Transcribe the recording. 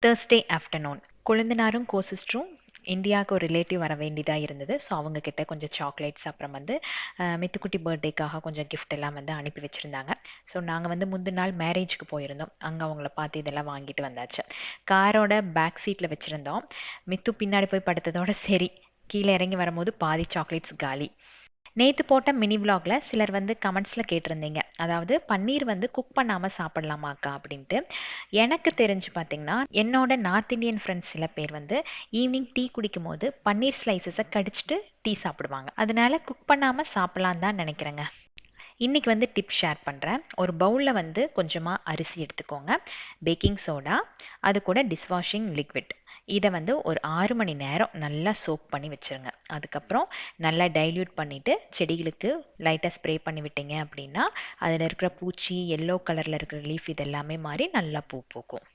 Thursday afternoon கொழுந்தனாரும் கோசிஸ்டரும் இந்தியாவுக்கு ஒரு relative வர வேண்டியதாக இருந்தது. ஸோ அவங்க கிட்ட கொஞ்சம் சாக்லேட்ஸ், அப்புறம் வந்து மித்துக்குட்டி பர்த்டேக்காக கொஞ்சம் கிஃப்ட் எல்லாம் வந்து அனுப்பி வச்சுருந்தாங்க. ஸோ நாங்கள் வந்து முந்தின நாள் மேரேஜ்க்கு போயிருந்தோம். அங்கே அவங்கள பார்த்து இதெல்லாம் வாங்கிட்டு வந்தாச்சு. காரோட பேக் சீட்டில் வச்சுருந்தோம். மித்து பின்னாடி போய் படுத்ததோட சரி, கீழே இறங்கி வரும்போது பாதி சாக்லேட்ஸ் காலி. நேற்று போட்ட மினி விலாக்ல சிலர் வந்து கமெண்ட்ஸில் கேட்டிருந்தீங்க, அதாவது பன்னீர் வந்து குக் பண்ணாமல் சாப்பிடலாமாக்கா அப்படின்ட்டு. எனக்கு தெரிஞ்சு பார்த்தீங்கன்னா, என்னோட நார்த் இந்தியன் ஃப்ரெண்ட்ஸ் சில பேர் வந்து ஈவினிங் டீ குடிக்கும் போது பன்னீர் ஸ்லைசஸை கடிச்சிட்டு டீ சாப்பிடுவாங்க. அதனால குக் பண்ணாமல் சாப்பிடலாம் தான் நினைக்கிறேங்க. இன்றைக்கி வந்து டிப் ஷேர் பண்ணுறேன். ஒரு பவுலில் வந்து கொஞ்சமாக அரிசி எடுத்துக்கோங்க, பேக்கிங் சோடா, அது கூட டிஷ்வாஷிங் லிக்விட். இதை வந்து ஒரு 6 மணி நேரம் நல்லா சோக் பண்ணி வச்சுருங்க. அதுக்கப்புறம் நல்லா டைல்யூட் பண்ணிவிட்டு செடிகளுக்கு லைட்டாக ஸ்ப்ரே பண்ணி விட்டீங்க அப்படின்னா அதில் இருக்கிற பூச்சி, எல்லோ கலரில் இருக்கிற லீஃப் இதெல்லாமே மாறி நல்லா பூ பூக்கும்.